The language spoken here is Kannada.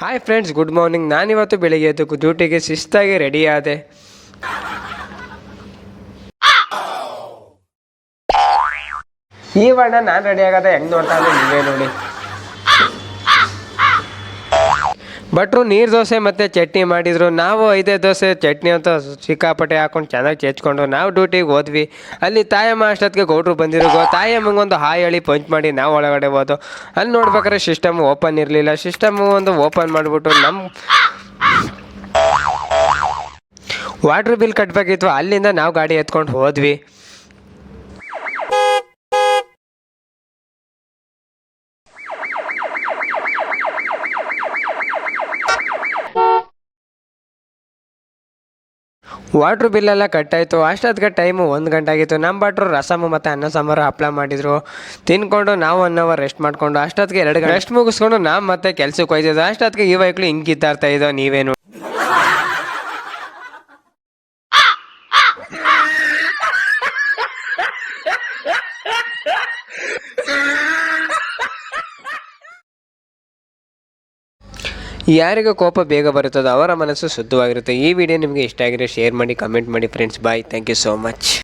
Hi friends, good morning. ನಾನಿವತ್ತು ಬೆಳಿಗ್ಗೆ ಎದ್ದು ಡ್ಯೂಟಿಗೆ ಶಿಸ್ತಾಗಿ ರೆಡಿ ಆದೆ. ಈ ಬಣ್ಣ ನಾನು ರೆಡಿ ಆಗದೆ ಹೆಂಗೆ ನೋಡ್ತಾ ಇದ್ದೆ ನೀವೇ ನೋಡಿ. ಭಟ್ರು ನೀರು ದೋಸೆ ಮತ್ತು ಚಟ್ನಿ ಮಾಡಿದರು. ನಾವು 5 ದೋಸೆ ಚಟ್ನಿ ಅಂತ ಸಿಕ್ಕಾಪಟ್ಟೆ ಹಾಕೊಂಡು ಚೆನ್ನಾಗಿ ಚೆಚ್ಕೊಂಡು ನಾವು ಡ್ಯೂಟಿಗೆ ಹೋದ್ವಿ. ಅಲ್ಲಿ ತಾಯಮ್ಮ ಅಷ್ಟೊತ್ತಿಗೆ ಗೌಡ್ರು ಬಂದಿರೋ ತಾಯಮ್ಮಂಗೊಂದು ಹಾಯ್ ಹೇಳಿ ಪಂಚ್ ಮಾಡಿ ನಾವು ಒಳಗಡೆ ಹೋದೋ. ಅಲ್ಲಿ ನೋಡ್ಬೇಕಾದ್ರೆ ಸಿಸ್ಟಮ್ ಓಪನ್ ಇರಲಿಲ್ಲ. ಸಿಸ್ಟಮ್ ಒಂದು ಓಪನ್ ಮಾಡಿಬಿಟ್ಟು ನಮ್ಮ ವಾಟ್ರ್ ಬಿಲ್ ಕಟ್ಟಬೇಕಿತ್ತು. ಅಲ್ಲಿಂದ ನಾವು ಗಾಡಿ ಎತ್ಕೊಂಡು ಹೋದ್ವಿ. ವಾಟ್ರ್ ಬಿಲ್ಲೆಲ್ಲ ಕಟ್ಟಾಯಿತು. ಅಷ್ಟೊತ್ತಿಗೆ ಟೈಮು 1 ಗಂಟೆ ಆಗಿತ್ತು. ನಮ್ಮ ಭಟ್ರು ರಸಮ್ ಮತ್ತು ಅನ್ನ ಸಾಂಬಾರು ಹಪ್ಪಳ ಮಾಡಿದರು. ತಿನ್ಕೊಂಡು ನಾವು 1 ಅವರ್ ರೆಸ್ಟ್ ಮಾಡಿಕೊಂಡು ಅಷ್ಟೊತ್ತಿಗೆ 2 ಗಂಟೆ ರೆಸ್ಟ್ ಮುಗಿಸ್ಕೊಂಡು ನಾವು ಮತ್ತೆ ಕೆಲ್ಸಕ್ಕೆ ಹೋಯ್ತಿದ್ದೋ. ಅಷ್ಟೊತ್ತಿಗೆ ಈ ವೈಕ್ಳು ಹಿಂಗೆ ಕಿತ್ತಾಡ್ತಾ ಇದ್ದೋ ನೀವೇನು. ಯಾರಿಗೆ ಕೋಪ ಬೇಗ ಬರುತ್ತದೋ ಅವರ ಮನಸ್ಸು ಶುದ್ಧವಾಗಿರುತ್ತೆ. ಈ ವಿಡಿಯೋ ನಿಮಗೆ ಇಷ್ಟ ಆಗಿರೋ ಶೇರ್ ಮಾಡಿ, ಕಮೆಂಟ್ ಮಾಡಿ friends. Bye, thank you so much.